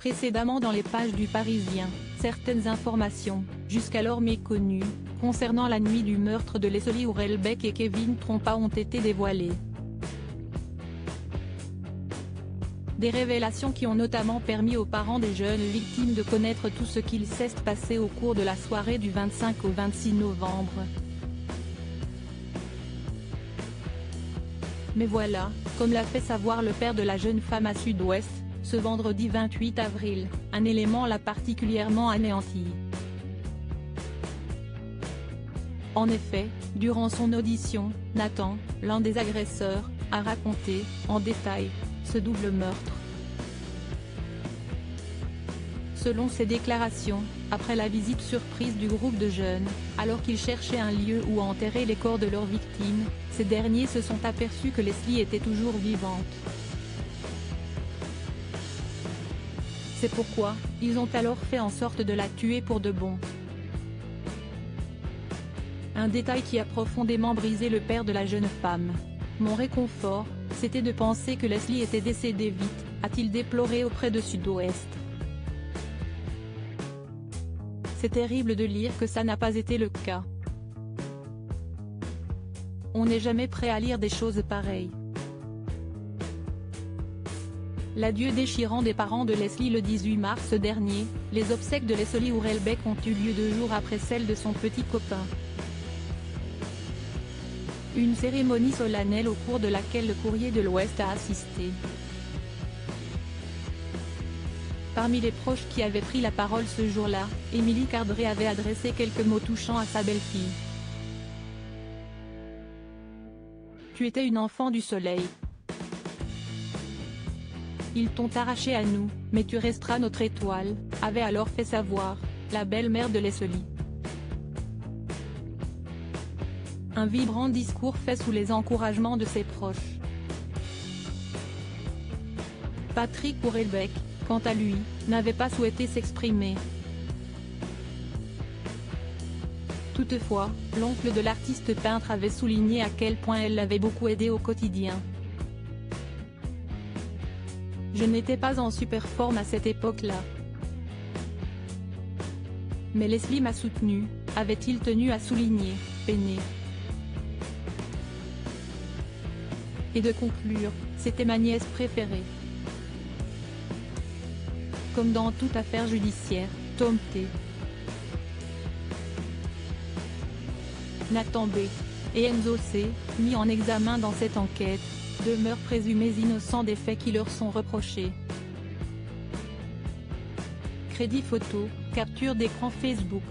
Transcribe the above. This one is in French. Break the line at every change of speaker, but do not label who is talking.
Précédemment dans les pages du Parisien, certaines informations, jusqu'alors méconnues, concernant la nuit du meurtre de Leslie Hurlbeke et Kevin Trompa ont été dévoilées. Des révélations qui ont notamment permis aux parents des jeunes victimes de connaître tout ce qu'il s'est passé au cours de la soirée du 25 au 26 novembre. Mais voilà, comme l'a fait savoir le père de la jeune femme à Sud-Ouest, ce vendredi 28 avril, un élément l'a particulièrement anéanti. En effet, durant son audition, Nathan, l'un des agresseurs, a raconté, en détail, ce double meurtre. Selon ses déclarations, après la visite surprise du groupe de jeunes, alors qu'ils cherchaient un lieu où enterrer les corps de leurs victimes, ces derniers se sont aperçus que Leslie était toujours vivante. C'est pourquoi, ils ont alors fait en sorte de la tuer pour de bon. Un détail qui a profondément brisé le père de la jeune femme. Mon réconfort, c'était de penser que Leslie était décédée vite, a-t-il déploré auprès de Sud-Ouest. C'est terrible de lire que ça n'a pas été le cas. On n'est jamais prêt à lire des choses pareilles. L'adieu déchirant des parents de Leslie le 18 mars dernier, les obsèques de Leslie Hurlbeke ont eu lieu 2 jours après celles de son petit copain. Une cérémonie solennelle au cours de laquelle le Courrier de l'Ouest a assisté. Parmi les proches qui avaient pris la parole ce jour-là, Émilie Cardré avait adressé quelques mots touchants à sa belle-fille. « Tu étais une enfant du soleil. Ils t'ont arraché à nous, mais tu resteras notre étoile », avait alors fait savoir la belle-mère de Leslie. Un vibrant discours fait sous les encouragements de ses proches. Patrick Hurlbeke, quant à lui, n'avait pas souhaité s'exprimer. Toutefois, l'oncle de l'artiste peintre avait souligné à quel point elle l'avait beaucoup aidé au quotidien. « Je n'étais pas en super forme à cette époque-là. Mais Leslie m'a soutenu », avait-il tenu à souligner, peiné. Et de conclure, c'était ma nièce préférée. Comme dans toute affaire judiciaire, Tome T. Nathan B. et Enzo C., mis en examen dans cette enquête, demeurent présumés innocents des faits qui leur sont reprochés. Crédit photo, capture d'écran Facebook.